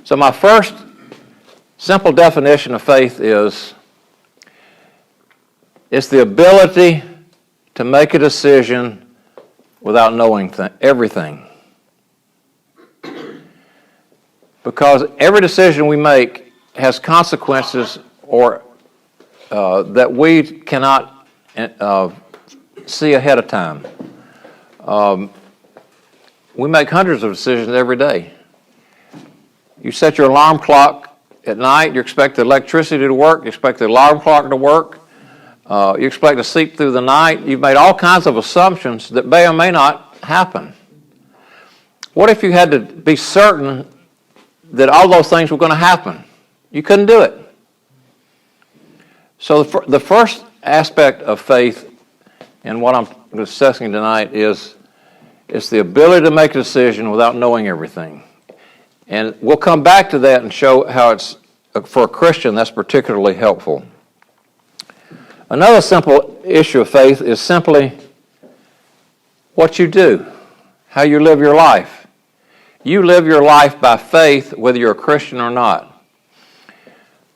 So my first simple definition of faith is it's the ability to make a decision without knowing everything. Because every decision we make has consequences or that we cannot see ahead of time. We make hundreds of decisions every day. You set your alarm clock at night, you expect the electricity to work, you expect the alarm clock to work, you expect to sleep through the night. You've made all kinds of assumptions that may or may not happen. What if you had to be certain that all those things were going to happen? You couldn't do it. So the first aspect of faith and what I'm discussing tonight is it's the ability to make a decision without knowing everything. And we'll come back to that and show how it's, for a Christian, that's particularly helpful. Another simple issue of faith is simply what you do, how you live your life. You live your life by faith whether you're a Christian or not.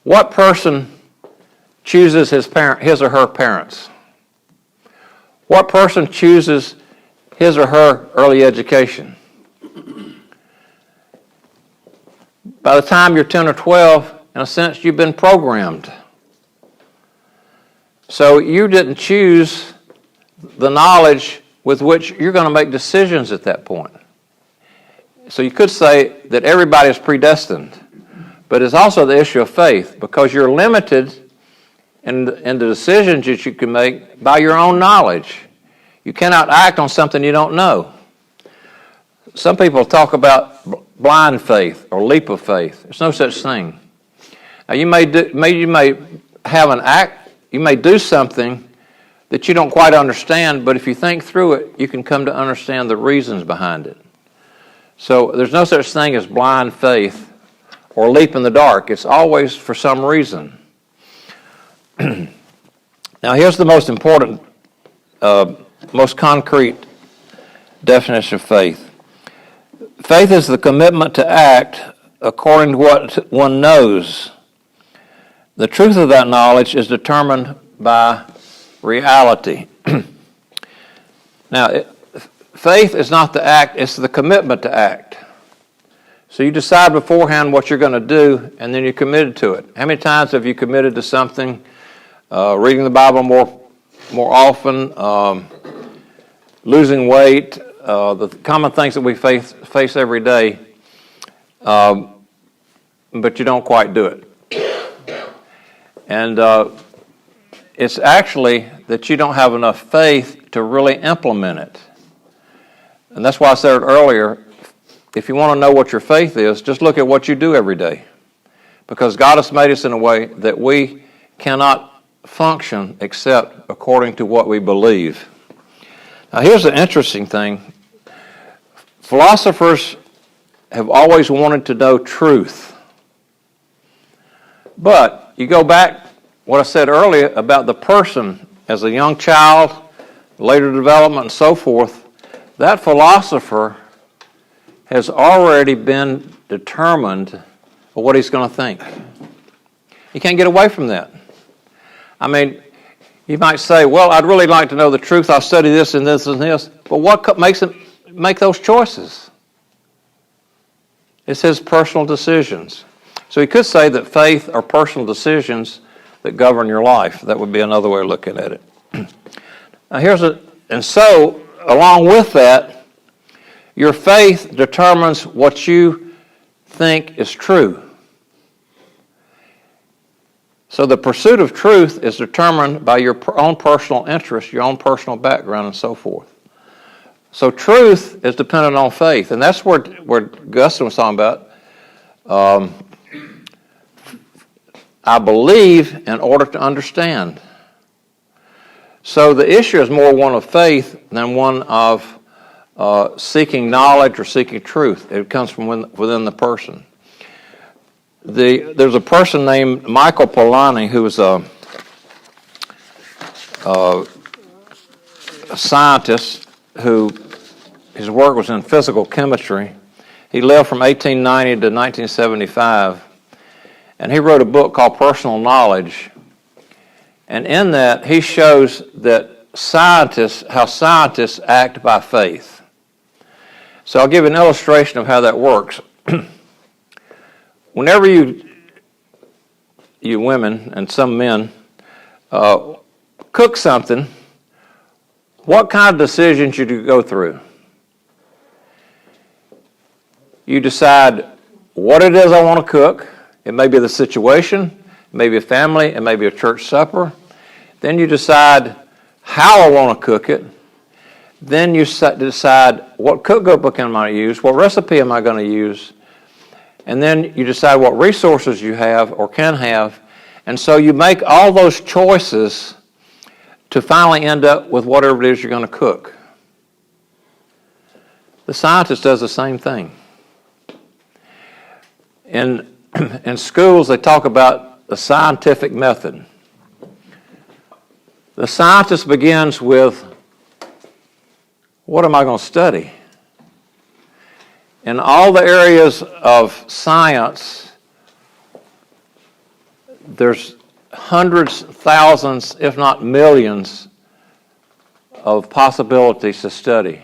What person chooses his or her parents? What person chooses his or her early education? By the time you're 10 or 12, in a sense, you've been programmed. So you didn't choose the knowledge with which you're going to make decisions at that point. So you could say that everybody is predestined, but it's also the issue of faith because you're limited in the decisions that you can make by your own knowledge. You cannot act on something you don't know. Some people talk about blind faith or leap of faith. There's no such thing. Now you may have an act, you may do something that you don't quite understand, but if you think through it, you can come to understand the reasons behind it. So there's no such thing as blind faith or leap in the dark. It's always for some reason. Now here's the most important, most concrete definition of faith. Faith is the commitment to act according to what one knows. The truth of that knowledge is determined by reality. Now, faith is not the act, it's the commitment to act. So you decide beforehand what you're going to do, and then you're committed to it. How many times have you committed to something, reading the Bible more often, losing weight, the common things that we face every day, but you don't quite do it. And it's actually that you don't have enough faith to really implement it. And that's why I said earlier, if you want to know what your faith is, just look at what you do every day. Because God has made us in a way that we cannot function except according to what we believe. Now here's the interesting thing. Philosophers have always wanted to know truth. But you go back what I said earlier about the person as a young child, later development and so forth, that philosopher has already been determined of what he's going to think. You can't get away from that. I mean, you might say, well, I'd really like to know the truth. I'll study this and this and this. But what makes him make those choices? It's his personal decisions. So he could say that faith are personal decisions that govern your life. That would be another way of looking at it. Now and so, along with that, your faith determines what you think is true. So the pursuit of truth is determined by your own personal interest, your own personal background, and so forth. So truth is dependent on faith, and that's where Augusta was talking about. I believe in order to understand. So the issue is more one of faith than one of seeking knowledge or seeking truth. It comes from within the person. There's a person named Michael Polanyi who was a scientist who his work was in physical chemistry. He lived from 1890 to 1975, and he wrote a book called Personal Knowledge. And in that, he shows that how scientists act by faith. So I'll give you an illustration of how that works. Whenever you women and some men cook something, what kind of decisions you do go through? You decide what it is I want to cook. It may be the situation, it may be a family, it may be a church supper. Then you decide how I want to cook it. Then you decide what cookbook am I going to use, what recipe am I going to use, and then you decide what resources you have or can have, and so you make all those choices to finally end up with whatever it is you're going to cook. The scientist does the same thing. In schools, they talk about the scientific method. The scientist begins with, what am I going to study? In all the areas of science, there's hundreds, thousands, if not millions, of possibilities to study.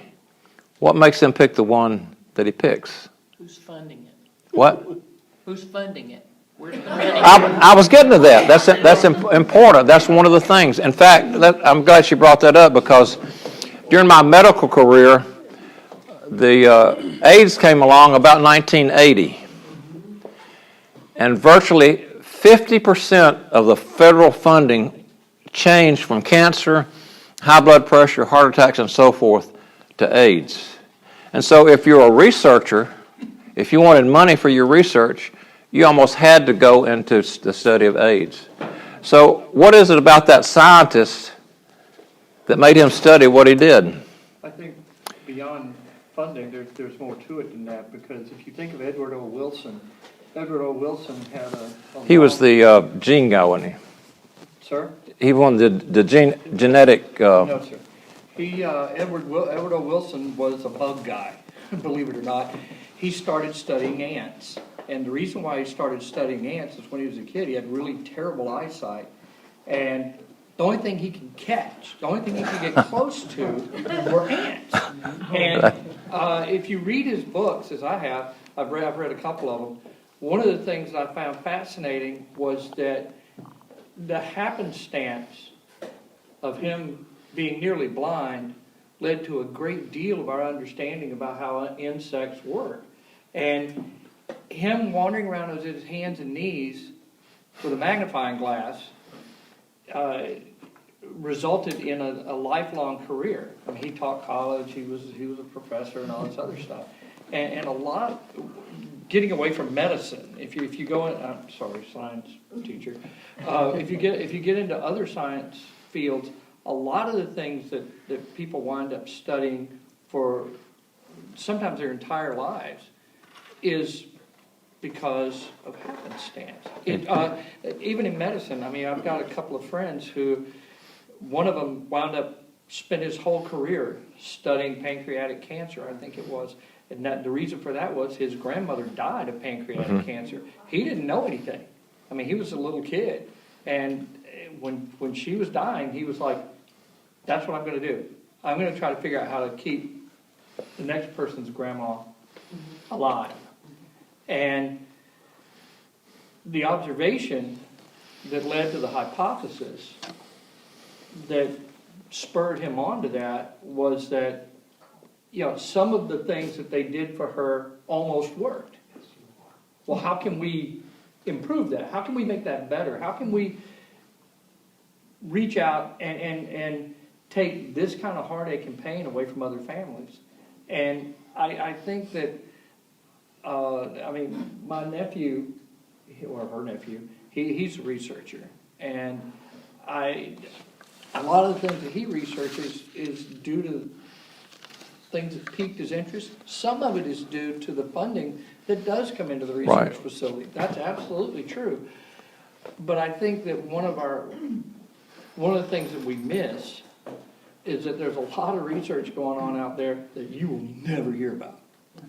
What makes him pick the one that he picks? Who's funding it? What? Who's funding it? Where's the money? I was getting to that. That's important. That's one of the things. In fact, I'm glad she brought that up, because during my medical career, the AIDS came along about 1980. And virtually 50% of the federal funding changed from cancer, high blood pressure, heart attacks, and so forth to AIDS. And so if you're a researcher, if you wanted money for your research, you almost had to go into the study of AIDS. So what is it about that scientist that made him study what he did? I think beyond funding, there's more to it than that, because if you think of Edward O. Wilson had a He was the gene guy, wasn't he? Sir? He won the genetic... No, sir. Edward O. Wilson was a bug guy, believe it or not. He started studying ants. And the reason why he started studying ants is when he was a kid, he had really terrible eyesight. And the only thing he could catch, the only thing he could get close to were ants. And if you read his books, as I have, I've read a couple of them, one of the things that I found fascinating was that the happenstance of him being nearly blind led to a great deal of our understanding about how insects work. And him wandering around on his hands and knees with a magnifying glass resulted in a lifelong career. I mean, he taught college, he was a professor and all this other stuff. And a lot, getting away from medicine, if you go in, I'm sorry, science teacher, if you get into other science fields, a lot of the things that people wind up studying for sometimes their entire lives is because of happenstance. Even in medicine, I mean, I've got a couple of friends who, one of them wound up spent his whole career studying pancreatic cancer, I think it was. And the reason for that was his grandmother died of pancreatic cancer. He didn't know anything. I mean, he was a little kid. And when she was dying, he was like, that's what I'm going to do. I'm going to try to figure out how to keep the next person's grandma alive. And the observation that led to the hypothesis that spurred him on to that was that, you know, some of the things that they did for her almost worked. Well, how can we improve that? How can we make that better? How can we reach out and take this kind of heartache and pain away from other families? And I think that, I mean, my nephew, or her nephew, he's a researcher. And a lot of the things that he researches is due to things that piqued his interest. Some of it is due to the funding that does come into the research facility. That's absolutely true. But I think that one of the things that we miss is that there's a lot of research going on out there that you will never hear about.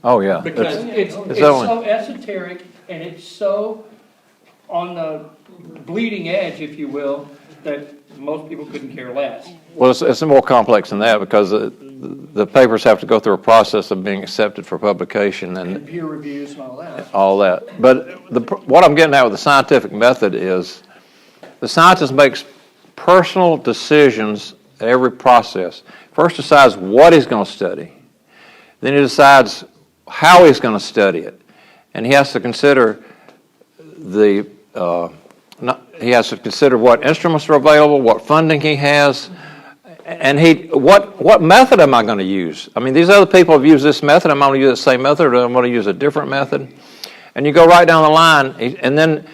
Oh, yeah. Because it's only- so esoteric and it's so on the bleeding edge, if you will, that most people couldn't care less. Well, it's more complex than that because the papers have to go through a process of being accepted for publication And peer reviews and all that. But what I'm getting at with the scientific method is the scientist makes personal decisions at every process. First decides what he's going to study. Then he decides how he's going to study it. And he has to consider he has to consider what instruments are available, what funding he has, and what method am I going to use? I mean, these other people have used this method. I'm going to use the same method, or I'm going to use a different method. And you go right down the line, and then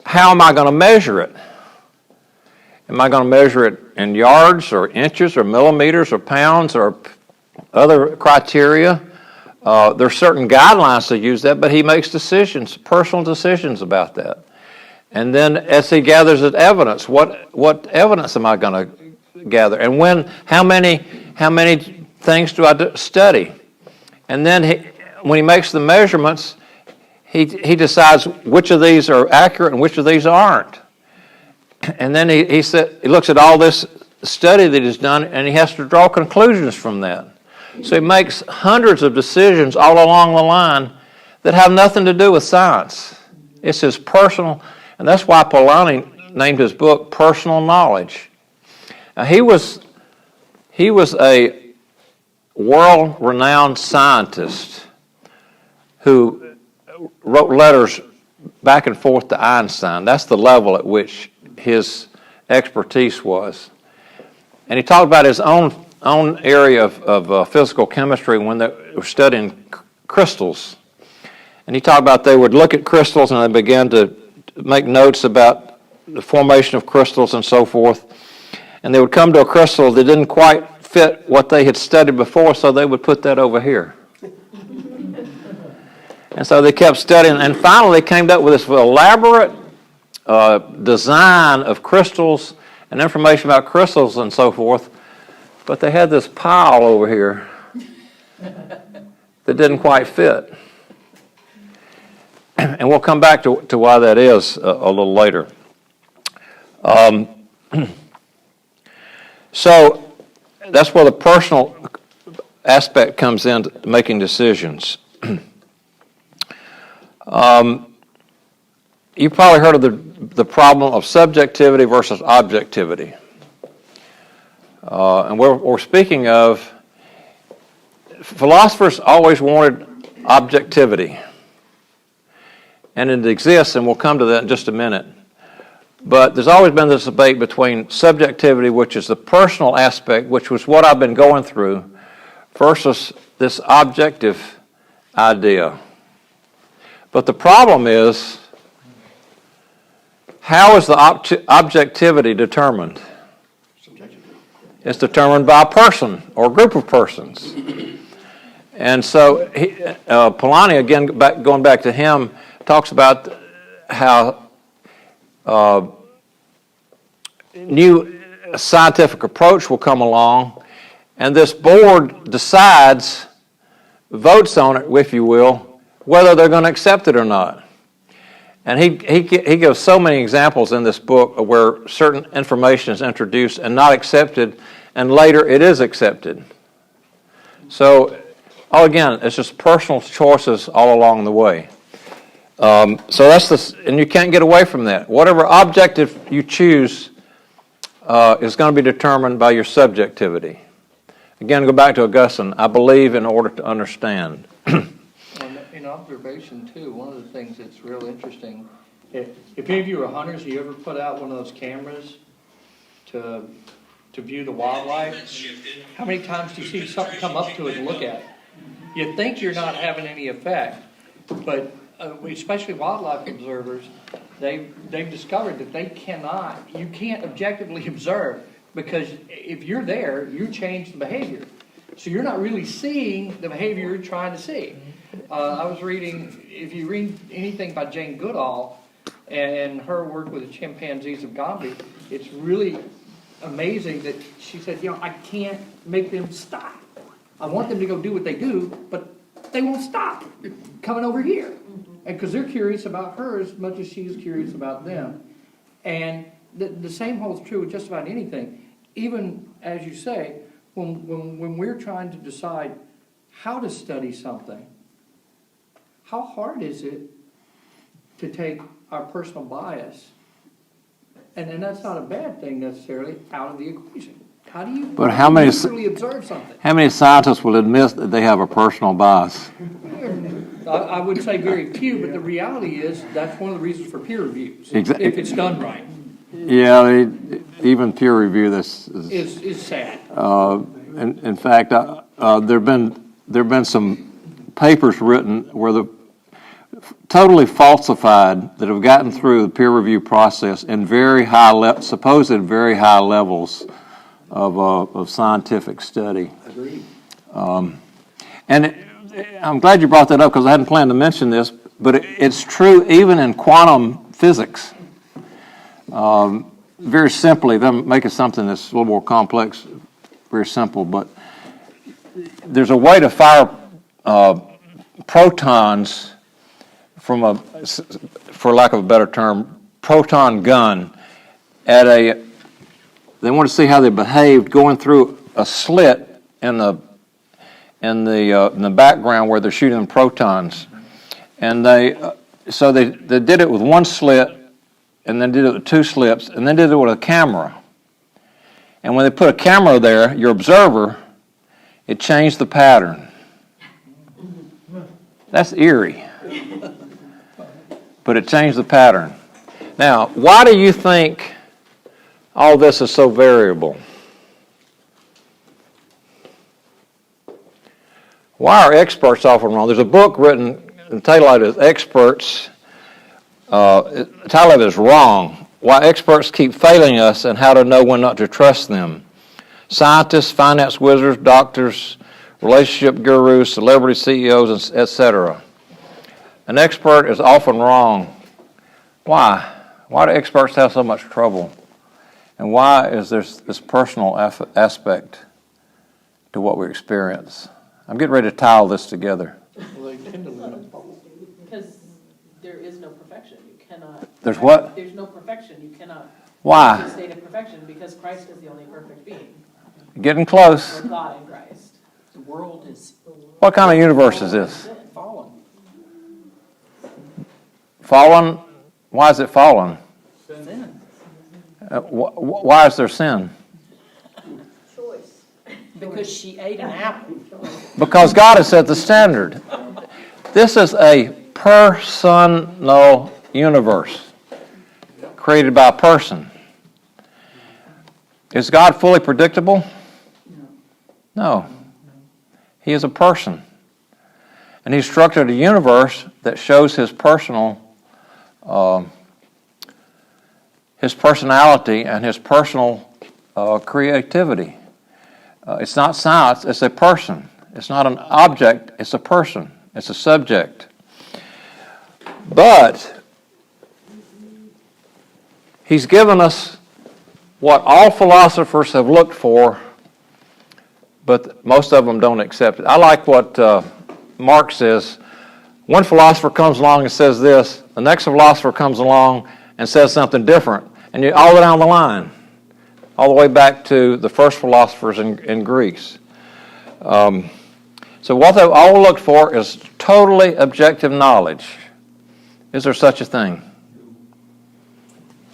how am I going to measure it? Am I going to measure it in yards or inches or millimeters or pounds or other criteria? There's certain guidelines to use that, but he makes decisions, personal decisions about that. And then as he gathers the evidence, what evidence am I going to gather? And how many things do I study? And then when he makes the measurements, he decides which of these are accurate and which of these aren't. And then he looks at all this study that he's done, and he has to draw conclusions from that. So he makes hundreds of decisions all along the line that have nothing to do with science. It's his personal, and that's why Polanyi named his book Personal Knowledge. Now, he was a world-renowned scientist who wrote letters back and forth to Einstein. That's the level at which his expertise was. And he talked about his own area of physical chemistry when they were studying crystals. And he talked about they would look at crystals and they began to make notes about the formation of crystals and so forth. And they would come to a crystal that didn't quite fit what they had studied before, so they would put that over here. And so they kept studying, and finally they came up with this elaborate design of crystals and information about crystals and so forth, but they had this pile over here that didn't quite fit. And we'll come back to why that is a little later. So that's where the personal aspect comes into making decisions. You've probably heard of the problem of subjectivity versus objectivity. And what we're speaking of, philosophers always wanted objectivity. And it exists, and we'll come to that in just a minute. But there's always been this debate between subjectivity, which is the personal aspect, which was what I've been going through, versus this objective idea. But the problem is, how is the objectivity determined? It's determined by a person or a group of persons. And so Polanyi, again, going back to him, talks about how new scientific approach will come along, and this board decides, votes on it, if you will, whether they're going to accept it or not. And he gives so many examples in this book of where certain information is introduced and not accepted, and later it is accepted. So, again, it's just personal choices all along the way. So that's and you can't get away from that. Whatever objective you choose is going to be determined by your subjectivity. Again, go back to Augustine. I believe in order to understand. In observation, too, one of the things that's real interesting, if any of you are hunters, you ever put out one of those cameras to view the wildlife? How many times do you see something come up to it and look at it? You think you're not having any effect, but especially wildlife observers, they've discovered that you can't objectively observe, because if you're there, you change the behavior. So you're not really seeing the behavior you're trying to see. I was reading, if you read anything by Jane Goodall and her work with the chimpanzees of Gombe, it's really amazing that she said, I can't make them stop. I want them to go do what they do, but they won't stop coming over here. And because they're curious about her as much as she is curious about them. And the same holds true with just about anything. Even, as you say, when we're trying to decide how to study something, how hard is it to take our personal bias, and that's not a bad thing necessarily, out of the equation? How do you really observe something? How many scientists will admit that they have a personal bias? I would say very few, but the reality is that's one of the reasons for peer reviews, if it's done right. Yeah, even peer review this is sad. In fact, there've been some papers written where the totally falsified that have gotten through the peer review process in supposed very high levels of scientific study. Agreed. I'm glad you brought that up because I hadn't planned to mention this, but it's true even in quantum physics. Very simply, them making something that's a little more complex, very simple, but there's a way to fire protons from for lack of a better term, proton gun at they want to see how they behaved going through a slit in the background where they're shooting protons, and they did it with one slit, and then did it with two slits, and then did it with a camera. And when they put a camera there, your observer, it changed the pattern. That's eerie, but it changed the pattern. Now, why do you think all this is so variable? Why are experts often wrong? There's a book written, the title of it is Experts. The title of it is Wrong. Why Experts Keep Failing Us and How to Know When Not to Trust Them. Scientists, finance wizards, doctors, relationship gurus, celebrity CEOs, etc. An expert is often wrong. Why? Why do experts have so much trouble? And why is there this personal aspect to what we experience? I'm getting ready to tie all this together. Well, they tend to live in a bubble. Because there is no perfection. You cannot. There's what? There's no perfection. You cannot. Why? Reach a state of perfection because Christ is the only perfect being. Getting close. Or God in Christ. The world is What kind of universe is this? fallen. Fallen? Why is it fallen? Sin. Why is there sin? Choice. Because she ate an apple. Because God has set the standard. This is a personal universe created by a person. Is God fully predictable? No. He is a person. And He structured a universe that shows His personality and His personal creativity. It's not science, it's a person. It's not an object, it's a person. It's a subject. But He's given us what all philosophers have looked for, but most of them don't accept it. I like what Marx says. One philosopher comes along and says this, the next philosopher comes along and says something different, and you all the way down the line, all the way back to the first philosophers in Greece. So what they've all looked for is totally objective knowledge. Is there such a thing?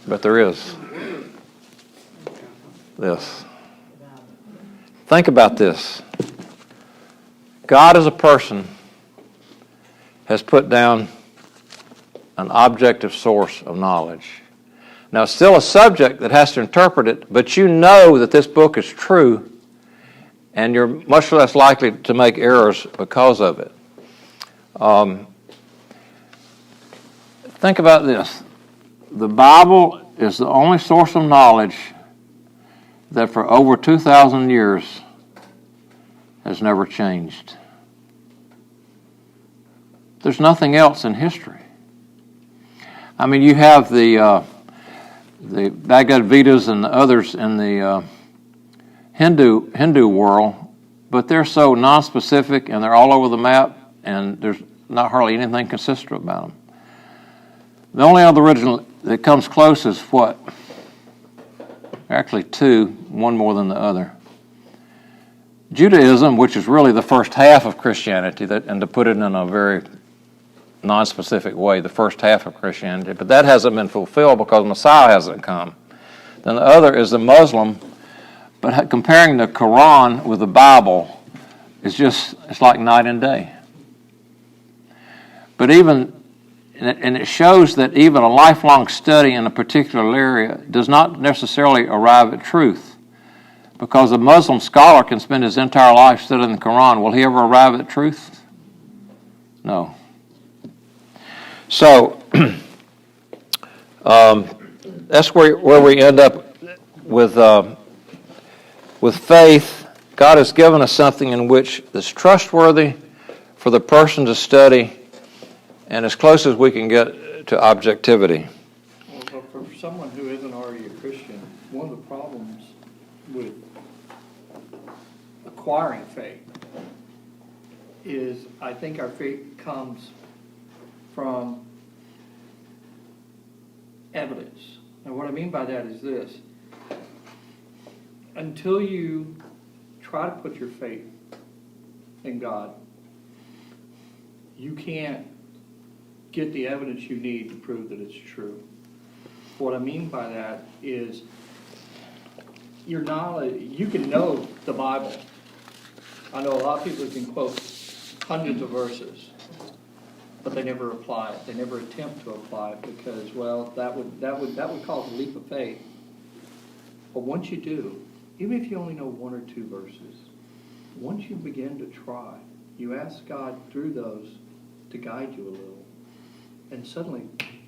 But there is. This. Think about this. God as a person has put down an objective source of knowledge. Now, it's still a subject that has to interpret it, but you know that this book is true, and you're much less likely to make errors because of it. Think about this. The Bible is the only source of knowledge that for over 2,000 years has never changed. There's nothing else in history. I mean, you have the Bhagavad Gita's and the others in the Hindu world, but they're so non-specific and they're all over the map. and there's not hardly anything consistent about them. The only other religion that comes close is what? Actually two, one more than the other. Judaism, which is really the first half of Christianity, and to put it in a very non-specific way, the first half of Christianity, but that hasn't been fulfilled because Messiah hasn't come. Then the other is the Muslim, but comparing the Quran with the Bible is it's like night and day. But and it shows that even a lifelong study in a particular area does not necessarily arrive at truth. Because a Muslim scholar can spend his entire life studying the Quran. Will he ever arrive at truth? No. So, that's where we end up with faith. God has given us something in which is trustworthy for the person to study, and as close as we can get to objectivity. Well, but for someone who isn't already a Christian, one of the problems with acquiring faith is I think our faith comes from evidence. And what I mean by that is this. Until you try to put your faith in God, you can't get the evidence you need to prove that it's true. What I mean by that is your knowledge, you can know the Bible. I know a lot of people can quote hundreds of verses, but they never apply it. They never attempt to apply it because, well, that would cause a leap of faith. But once you do, even if you only know one or two verses, once you begin to try, you ask God through those to guide you a little, and suddenly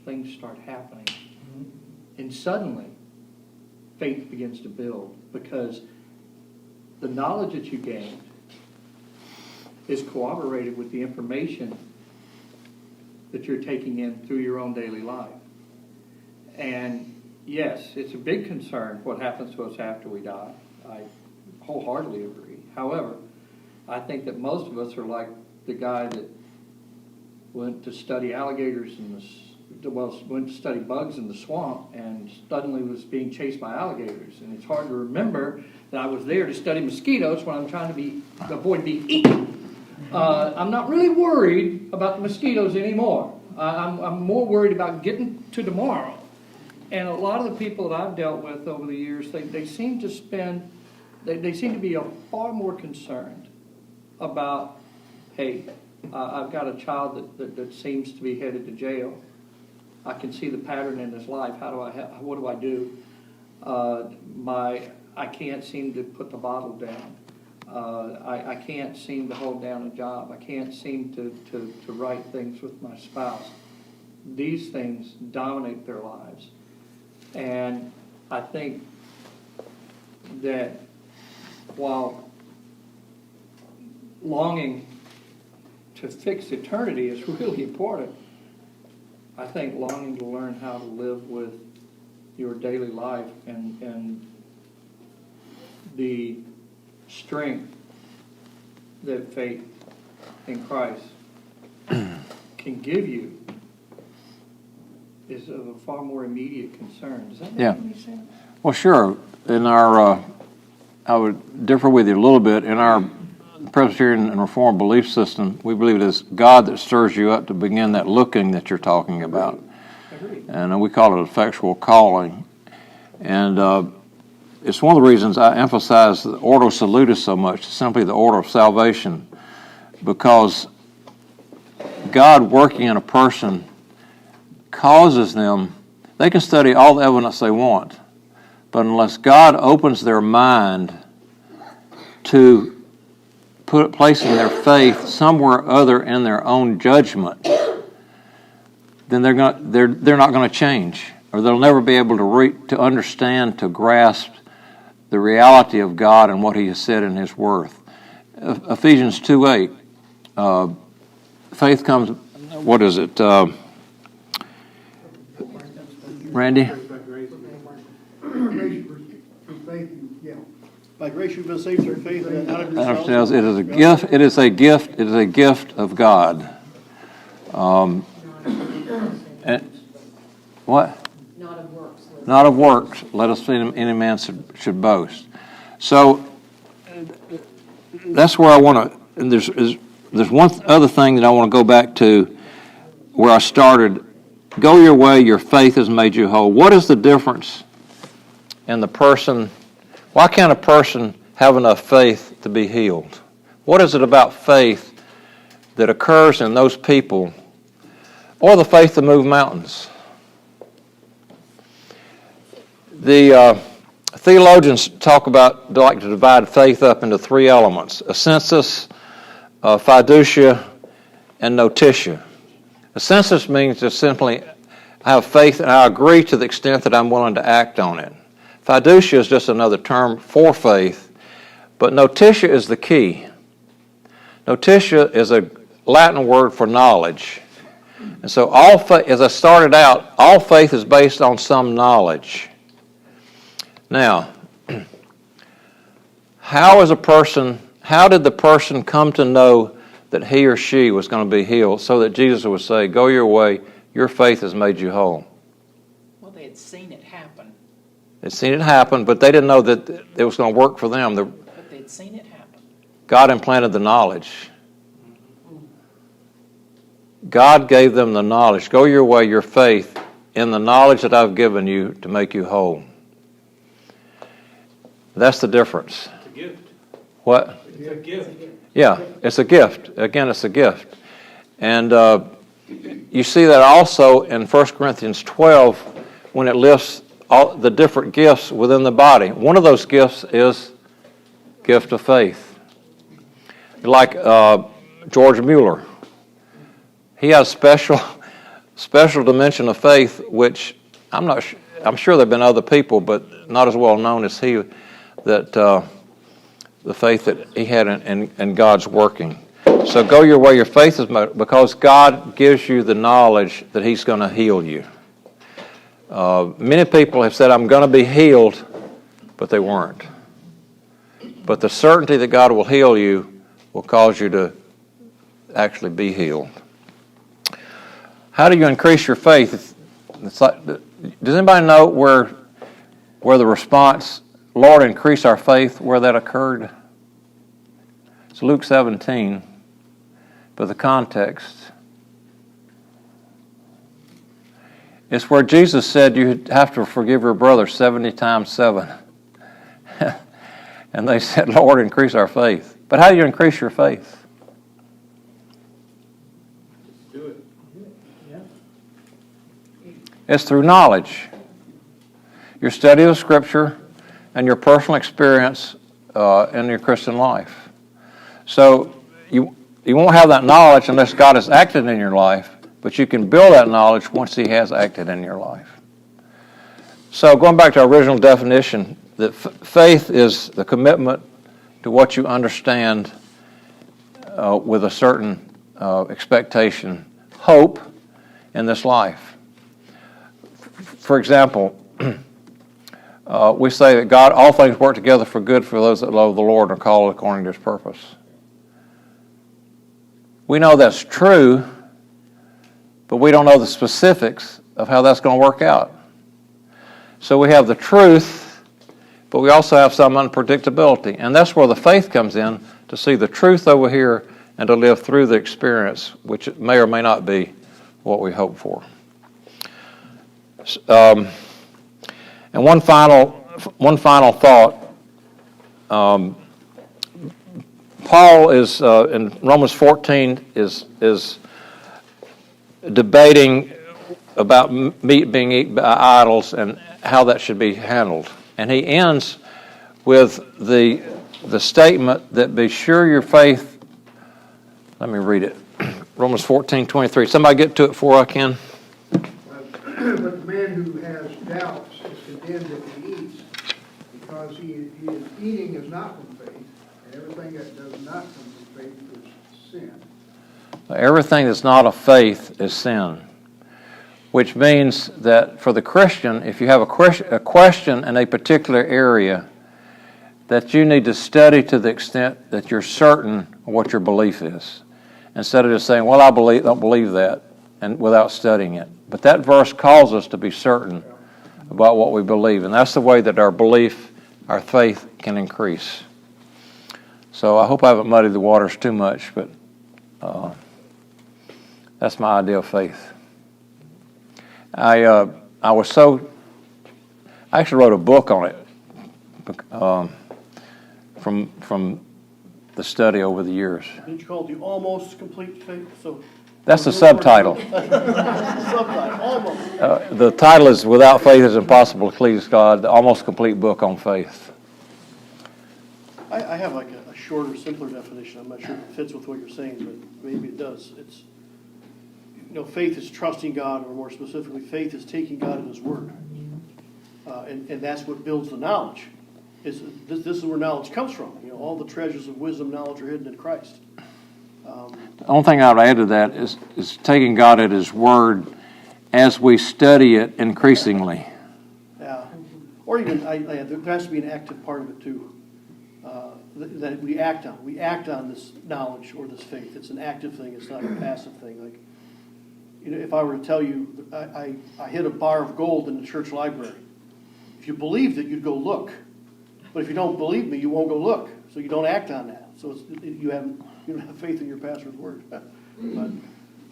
things start happening. And suddenly faith begins to build because the knowledge that you gained is corroborated with the information that you're taking in through your own daily life. And yes, it's a big concern what happens to us after we die. I wholeheartedly agree. However, I think that most of us are like the guy that went to study alligators went to study bugs in the swamp and suddenly was being chased by alligators. And it's hard to remember that I was there to study mosquitoes when I'm trying to avoid being eaten. I'm not really worried about the mosquitoes anymore. I'm more worried about getting to tomorrow. And a lot of the people that I've dealt with over the years, they seem to be far more concerned about, hey, I've got a child that seems to be headed to jail. I can see the pattern in his life. What do I do? I can't seem to put the bottle down. I can't seem to hold down a job. I can't seem to write things with my spouse. These things dominate their lives. And I think that while longing to fix eternity is really important, I think longing to learn how to live with your daily life and the strength that faith in Christ can give you is of a far more immediate concern. Does that make any sense? Well, sure. In our, I would differ with you a little bit. In our Presbyterian and Reformed belief system, we believe it is God that stirs you up to begin that looking that you're talking about. Agreed. And we call it effectual calling. And it's one of the reasons I emphasize the Ordo Salutis so much, simply the order of salvation, because God working in a person causes them, they can study all the evidence they want, but unless God opens their mind to placing their faith somewhere other in their own judgment, then they're not going to change, or they'll never be able to understand, to grasp the reality of God and what He has said in His Word. Ephesians 2:8, faith comes. What is it, Randy? By grace you've been saved through faith, and not of I yourselves. understand. It is a gift. It is a gift. It is a gift of God. And what? Not of works. Not of works. Let us see any man should boast. So that's where I want to. And there's one other thing that I want to go back to, where I started. Go your way. Your faith has made you whole. What is the difference in the person? Why can't a person have enough faith to be healed? What is it about faith that occurs in those people, or the faith to move mountains? The theologians like to divide faith up into three elements: assensus, fiducia, and notitia. Assensus means just simply, I have faith and I agree to the extent that I'm willing to act on it. Fiducia is just another term for faith, but notitia is the key. Notitia is a Latin word for knowledge. And so as I started out, all faith is based on some knowledge. Now, how did the person come to know that he or she was going to be healed, so that Jesus would say, go your way, your faith has made you whole? Well, they had seen it happen. They'd seen it happen, but they didn't know that it was going to work for them. But they'd seen it happen. God implanted the knowledge. God gave them the knowledge. Go your way, your faith, in the knowledge that I've given you to make you whole. That's the difference. It's a gift. What? It's a gift. Yeah, it's a gift. Again, it's a gift. And you see that also in 1 Corinthians 12 when it lists all the different gifts within the body. One of those gifts is gift of faith. Like George Mueller. He has special dimension of faith, which I'm sure there have been other people, but not as well known as he, that the faith that he had in God's working. So go your way, your faith is made, because God gives you the knowledge that he's going to heal you. Many people have said, I'm going to be healed, but they weren't. But the certainty that God will heal you will cause you to actually be healed. How do you increase your faith? Does anybody know where the response, Lord, increase our faith, where that occurred? It's Luke 17, but the context. It's where Jesus said you have to forgive your brother 70 times 7. And they said, Lord, increase our faith. But how do you increase your faith? Do it. It's through knowledge. Your study of Scripture and your personal experience in your Christian life. So you won't have that knowledge unless God has acted in your life, but you can build that knowledge once he has acted in your life. So going back to our original definition, that faith is the commitment to what you understand with a certain expectation, hope in this life. For example, we say that God, all things work together for good for those that love the Lord and are called according to his purpose. We know that's true, but we don't know the specifics of how that's going to work out. So we have the truth, but we also have some unpredictability. And that's where the faith comes in, to see the truth over here and to live through the experience, which may or may not be what we hope for. And one final thought. Paul is in Romans 14 is debating about meat being eaten by idols and how that should be handled. And he ends with the statement that be sure your faith. Let me read it. Romans 14:23. Somebody get to it before I can. But the man who has doubts is condemned if he eats, because he is eating is not from faith, and everything that does not come from faith is sin. Everything that's not of faith is sin, which means that for the Christian, if you have a question in a particular area, that you need to study to the extent that you're certain of what your belief is, instead of just saying, well, don't believe that, and without studying it. But that verse calls us to be certain about what we believe, and that's the way that our belief, our faith can increase. So I hope I haven't muddied the waters too much, but that's my idea of faith. I actually wrote a book on it from the study over the years. Didn't you call it the almost complete faith? So That's the subtitle. subtitle, almost. The title is "Without Faith It's Impossible to Please God," the almost complete book on faith. I have like a shorter, simpler definition. I'm not sure if it fits with what you're saying, but maybe it does. It's, faith is trusting God, or more specifically, faith is taking God at His word. And that's what builds the knowledge. This is where knowledge comes from. All the treasures of wisdom, knowledge are hidden in Christ. The only thing I would add to that is taking God at His word as we study it increasingly. Yeah. Or even, there has to be an active part of it too, that we act on. We act on this knowledge or this faith. It's an active thing. It's not a passive thing. Like, if I were to tell you, I hid a bar of gold in the church library. If you believed it, you'd go look. But if you don't believe me, you won't go look. So you don't act on that. So you don't have faith in your pastor's word.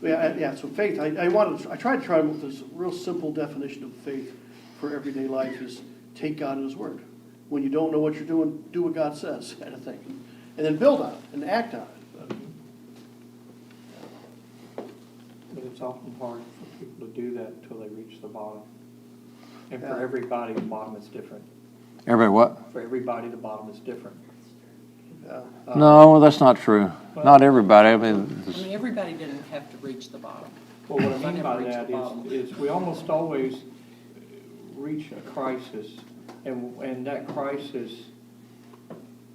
So faith. I tried to try with this real simple definition of faith for everyday life is take God at His word. When you don't know what you're doing, do what God says, kind of thing, and then build on it and act on it. But it's often hard for people to do that until they reach the bottom. And Yeah. for everybody, the bottom is different. Everybody what? For everybody, the bottom is different. No, that's not true. Not everybody. I mean, I mean, everybody didn't have to reach the bottom. Well, what I mean never by reached that the bottom. is we almost always reach a crisis, and that crisis,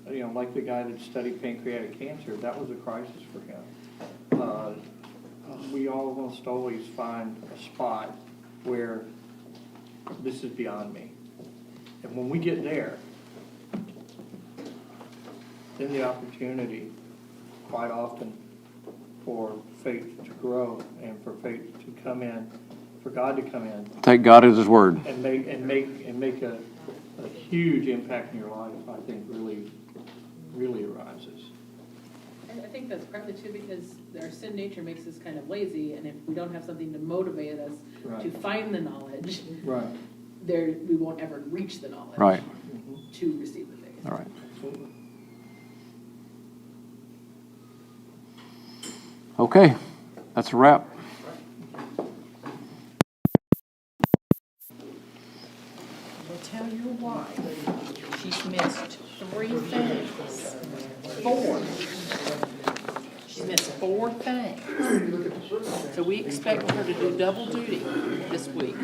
like the guy that studied pancreatic cancer, that was a crisis for him. We almost always find a spot where this is beyond me. And when we get there, then the opportunity, quite often, for faith to grow and for faith to come in, for God to come in take God at His word. and make a huge impact in your life, I think really arises. And I think that's partly too because our sin nature makes us kind of lazy, and if we don't have something to motivate us Right. to find the knowledge, Right. we won't ever reach the knowledge Right. to receive the faith. All right. Absolutely. Okay, that's a wrap. I'll tell your wife, she's missed 3 things. 4. She's missed 4 things. So we expect her to do double duty this week.